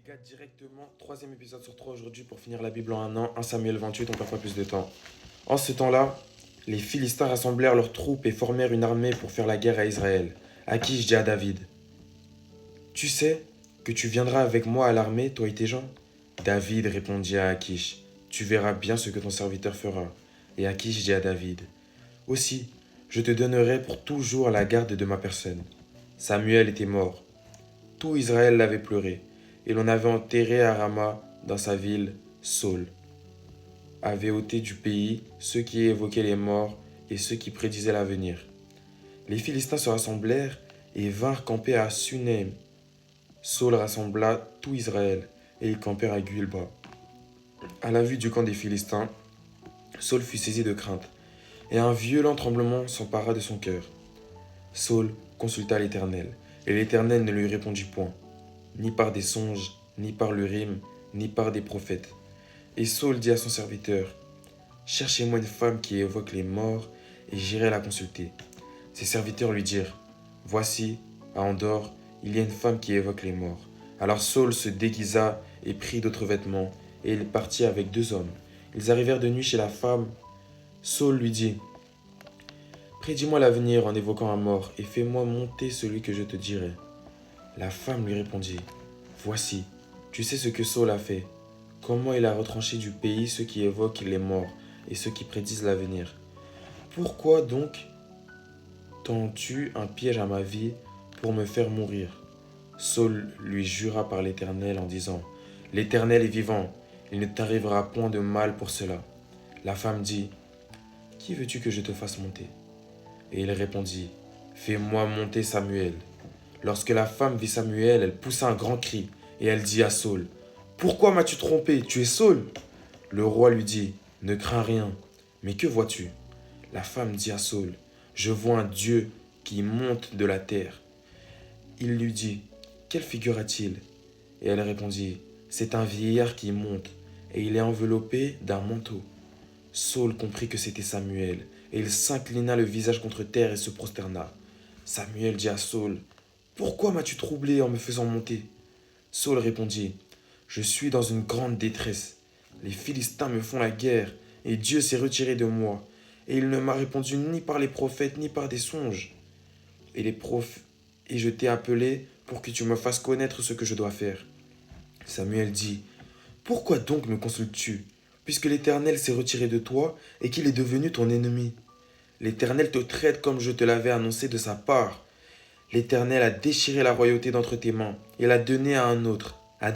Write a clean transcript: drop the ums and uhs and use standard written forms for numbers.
gars, directement, troisième épisode sur 3 aujourd'hui pour finir la Bible en un an, 1 Samuel 28, on perd pas plus de temps. En ce temps-là, les Philistins rassemblèrent leurs troupes et formèrent une armée pour faire la guerre à Israël. Akish dit à David, tu sais que tu viendras avec moi à l'armée, toi et tes gens? David répondit à Akish, tu verras bien ce que ton serviteur fera. Et Akish dit à David, aussi, je te donnerai pour toujours la garde de ma personne. Samuel était mort. Tout Israël l'avait pleuré, et l'on avait enterré à Rama, dans sa ville, Saul. Avait ôté du pays ceux qui évoquaient les morts et ceux qui prédisaient l'avenir. Les Philistins se rassemblèrent et vinrent camper à Sunem. Saul rassembla tout Israël, et ils campèrent à Gulba. À la vue du camp des Philistins, Saul fut saisi de crainte, et un violent tremblement s'empara de son cœur. Saul consulta l'Éternel, et l'Éternel ne lui répondit point, ni par des songes, ni par l'Urim, ni par des prophètes. Et Saul dit à son serviteur, cherchez-moi une femme qui évoque les morts, et j'irai la consulter. Ses serviteurs lui dirent, voici, à Endor, il y a une femme qui évoque les morts. Alors Saul se déguisa et prit d'autres vêtements, et il partit avec 2 hommes. Ils arrivèrent de nuit chez la femme. Saul lui dit, prédis-moi l'avenir en évoquant un mort, et fais-moi monter celui que je te dirai. La femme lui répondit, voici, tu sais ce que Saul a fait, comment il a retranché du pays ceux qui évoquent les morts et ceux qui prédisent l'avenir. Pourquoi donc tends-tu un piège à ma vie pour me faire mourir? Saul lui jura par l'Éternel en disant, l'Éternel est vivant, il ne t'arrivera point de mal pour cela. La femme dit, qui veux-tu que je te fasse monter? Et il répondit, fais-moi monter Samuel. Lorsque la femme vit Samuel, elle poussa un grand cri, et elle dit à Saul, pourquoi m'as-tu trompé? Tu es Saul? Le roi lui dit, ne crains rien, mais que vois-tu? La femme dit à Saul, je vois un Dieu qui monte de la terre. Il lui dit, quelle figure a-t-il? Et elle répondit, c'est un vieillard qui monte, et il est enveloppé d'un manteau. Saul comprit que c'était Samuel, et il s'inclina le visage contre terre et se prosterna. Samuel dit à Saul, pourquoi m'as-tu troublé en me faisant monter? Saul répondit, je suis dans une grande détresse. Les Philistins me font la guerre, et Dieu s'est retiré de moi, et il ne m'a répondu ni par les prophètes, ni par des songes. Et je t'ai appelé pour que tu me fasses connaître ce que je dois faire. Samuel dit, pourquoi donc me consultes-tu, puisque l'Éternel s'est retiré de toi et qu'il est devenu ton ennemi? L'Éternel te traite comme je te l'avais annoncé de sa part. L'Éternel a déchiré la royauté d'entre tes mains et l'a donnée à un autre,